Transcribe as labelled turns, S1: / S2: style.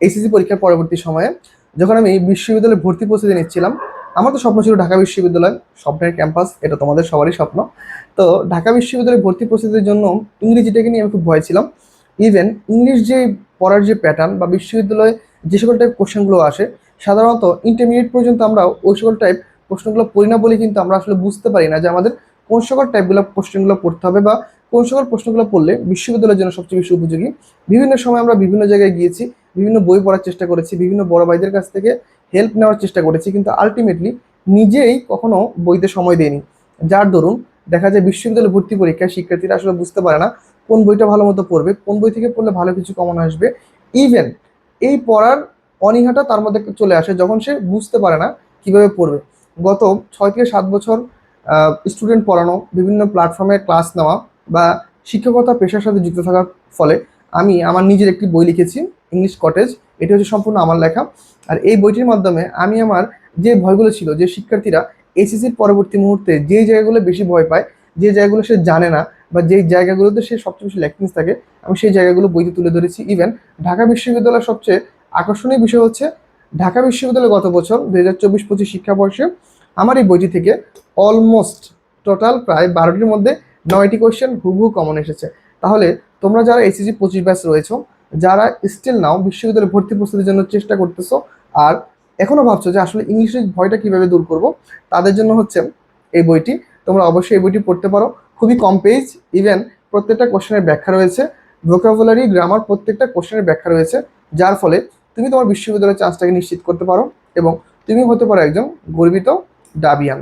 S1: HSC পরীক্ষার পরবর্তী সময়ে যখন আমি বিশ্ববিদ্যালয়ে ভর্তি প্রস্তুতি নিচ্ছিলাম, আমার তো স্বপ্ন ছিল ঢাকা বিশ্ববিদ্যালয়, স্বপ্নের ক্যাম্পাস, এটা তোমাদের সবারই স্বপ্ন। তো ঢাকা বিশ্ববিদ্যালয়ে ভর্তি প্রস্তুতির জন্য ইংরেজিটাকে নিয়ে আমি খুব ভয় ছিলাম। ইভেন ইংলিশ যে পড়ার যে প্যাটার্ন বা বিশ্ববিদ্যালয়ে যে সকল টাইপ কোশ্চেনগুলো আসে, সাধারণত ইন্টারমিডিয়েট পর্যন্ত আমরা ওই সকল টাইপ প্রশ্নগুলো পড়ি না বলে কিন্তু আমরা আসলে বুঝতে পারি না যে আমাদের কোন সকল টাইপগুলো কোশ্চেনগুলো পড়তে হবে বা কোন সকল প্রশ্নগুলো পড়লে বিশ্ববিদ্যালয়ের জন্য সবচেয়ে বেশি উপযোগী। বিভিন্ন সময় আমরা বিভিন্ন জায়গায় গিয়েছি, বিভিন্ন বই পড়ার চেষ্টা করেছি, বিভিন্ন বড় ভাইদের কাছ থেকে হেল্প নেওয়ার চেষ্টা করেছি, কিন্তু আলটিমেটলি নিজেই কখনো বইতে সময় দেয়নি। যার দরুন দেখা যায় বিশ্ববিদ্যালয় ভর্তি পরীক্ষায় শিক্ষার্থীরা আসলে বুঝতে পারে না কোন বইটা ভালো মতো পড়বে, কোন বই থেকে পড়লে ভালো কিছু কমন আসবে। ইভেন এই পড়ার অনীহাটা তার মধ্যে চলে আসে যখন সে বুঝতে পারে না কিভাবে পড়বে। গত 6 থেকে 7 বছর স্টুডেন্ট পড়ানো, বিভিন্ন প্ল্যাটফর্মে ক্লাস নেওয়া বা শিক্ষকতা পেশার সাথে যুক্ত থাকার ফলে আমি আমার নিজের একটি বই লিখেছি, ইংলিশ কটেজ। এটি হচ্ছে সম্পূর্ণ আমার লেখা। আর এই বইটির মাধ্যমে আমি আমার যে ভয়গুলো ছিল, যে শিক্ষার্থীরা এইচএসসির পরবর্তী মুহূর্তে যে জায়গাগুলো বেশি ভয় পায়, যে জায়গাগুলো সে জানে না বা যেই জায়গাগুলোতে সে সবচেয়ে বেশি ল্যাকিংস থাকে, আমি সেই জায়গাগুলো বইতে তুলে ধরেছি। ইভেন ঢাকা বিশ্ববিদ্যালয়ের সবচেয়ে আকর্ষণীয় বিষয় হচ্ছে ঢাকা বিশ্ববিদ্যালয় গত বছর 2024-25 শিক্ষাবর্ষে আমার এই বইটি থেকে অলমোস্ট টোটাল প্রায় 12টির মধ্যে 9টি কোয়েশ্চেন হুবহু কমন এসেছে। তাহলে তোমরা যারা এইচএসসি 25 ব্যাচ রয়েছো, যারা স্টিল নাও বিশ্ববিদ্যালয়ে ভর্তি প্রস্তুতির জন্য চেষ্টা করতেছো আর এখনো ভাবছো যে আসলে ইংলিশের ভয়টা কিভাবে দূর করব, তাদের জন্য হচ্ছে এই বইটি। তোমরা অবশ্যই এই বইটি পড়তে পারো। খুবই কম পেজ, ইভেন প্রত্যেকটা কোশ্চেনের ব্যাখ্যা রয়েছে, ভোকাবুলারি, গ্রামার, প্রত্যেকটা কোশ্চেনের ব্যাখ্যা রয়েছে। যার ফলে তুমি তোমার বিশ্ববিদ্যালয়ের চান্সটাকে নিশ্চিত করতে পারো এবং তুমি হতে পারো একজন গর্বিত ডাবিয়ান।